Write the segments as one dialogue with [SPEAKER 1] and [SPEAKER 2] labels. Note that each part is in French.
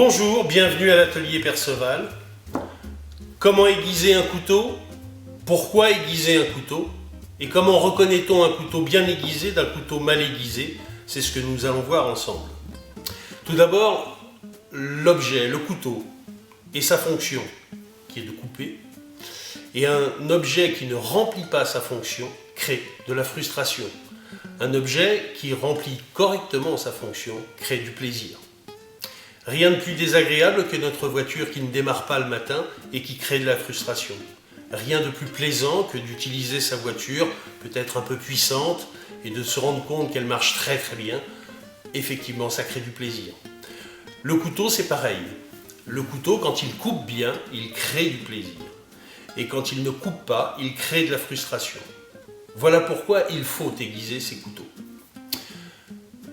[SPEAKER 1] Bonjour, bienvenue à l'atelier Perceval. Comment aiguiser un couteau? Pourquoi aiguiser un couteau? Et comment reconnaît-on un couteau bien aiguisé d'un couteau mal aiguisé? C'est ce que nous allons voir ensemble. Tout d'abord, l'objet, le couteau, et sa fonction, qui est de couper. Et un objet qui ne remplit pas sa fonction crée de la frustration. Un objet qui remplit correctement sa fonction crée du plaisir. Rien de plus désagréable que notre voiture qui ne démarre pas le matin et qui crée de la frustration. Rien de plus plaisant que d'utiliser sa voiture, peut-être un peu puissante, et de se rendre compte qu'elle marche très très bien. Effectivement, ça crée du plaisir. Le couteau, c'est pareil. Le couteau, quand il coupe bien, il crée du plaisir. Et quand il ne coupe pas, il crée de la frustration. Voilà pourquoi il faut aiguiser ses couteaux.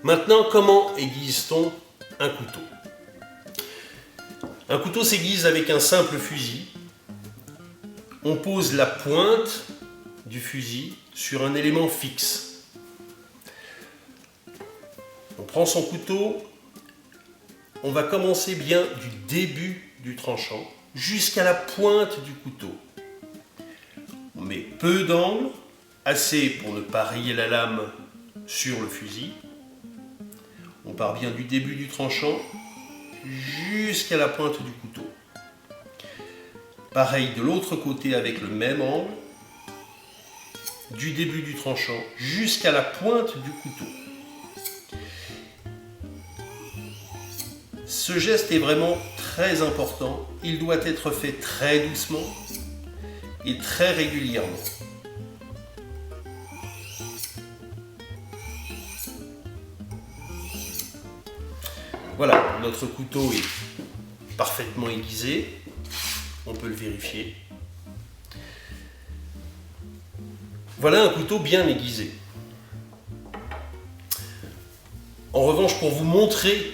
[SPEAKER 1] Maintenant, comment aiguise-t-on un couteau? Un couteau s'aiguise avec un simple fusil. On pose la pointe du fusil sur un élément fixe. On prend son couteau, on va commencer bien du début du tranchant jusqu'à la pointe du couteau. On met peu d'angle, assez pour ne pas rayer la lame sur le fusil. On part bien du début du tranchant jusqu'à la pointe du couteau. Pareil de l'autre côté avec le même angle, du début du tranchant jusqu'à la pointe du couteau. Ce geste est vraiment très important. Il doit être fait très doucement et très régulièrement. Voilà, notre couteau est parfaitement aiguisé. On peut le vérifier. Voilà un couteau bien aiguisé. En revanche, pour vous montrer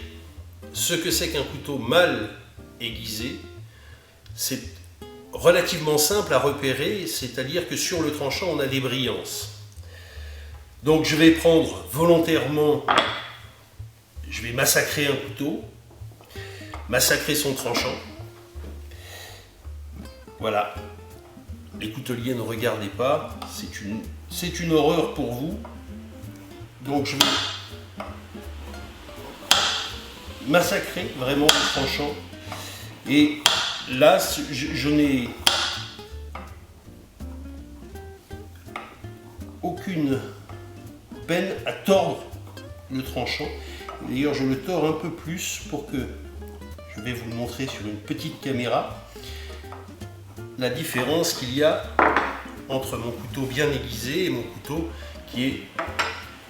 [SPEAKER 1] ce que c'est qu'un couteau mal aiguisé, c'est relativement simple à repérer, c'est-à-dire que sur le tranchant, on a des brillances. Donc je vais prendre volontairement, je vais massacrer un couteau, massacrer son tranchant. Voilà, les couteliers ne regardez pas, c'est une horreur pour vous. Donc je vais massacrer vraiment le tranchant. Et là, je n'ai aucune peine à tordre le tranchant. D'ailleurs, je le tords un peu plus pour que, je vais vous le montrer sur une petite caméra, la différence qu'il y a entre mon couteau bien aiguisé et mon couteau qui est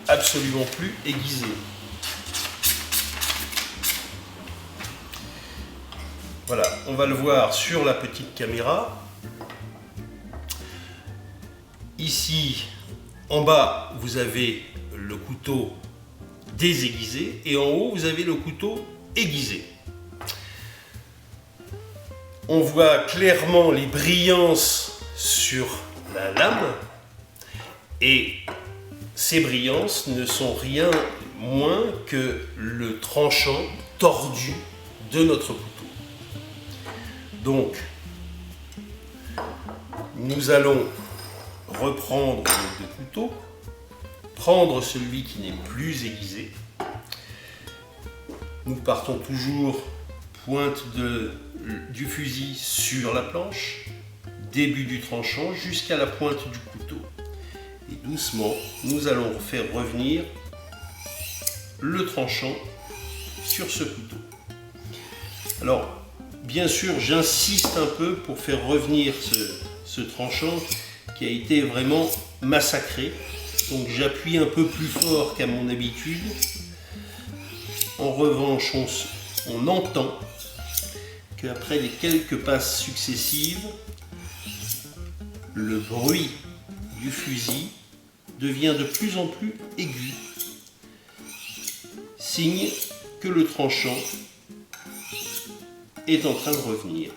[SPEAKER 1] absolument plus aiguisé. Voilà, on va le voir sur la petite caméra. Ici, en bas, vous avez le couteau désaiguisé et en haut, vous avez le couteau aiguisé. On voit clairement les brillances sur la lame et ces brillances ne sont rien moins que le tranchant tordu de notre couteau. Donc, nous allons reprendre nos deux couteaux, prendre celui qui n'est plus aiguisé. Nous partons toujours pointe du fusil sur la planche, début du tranchant jusqu'à la pointe du couteau. Et doucement, nous allons faire revenir le tranchant sur ce couteau. Alors, bien sûr, j'insiste un peu pour faire revenir ce tranchant qui a été vraiment massacré. Donc j'appuie un peu plus fort qu'à mon habitude. En revanche, on entend qu'après les quelques passes successives, le bruit du fusil devient de plus en plus aigu. Signe que le tranchant est en train de revenir.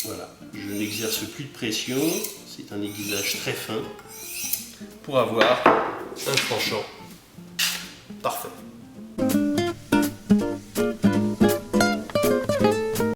[SPEAKER 1] Voilà, je n'exerce plus de pression, c'est un aiguisage très fin pour avoir un tranchant parfait.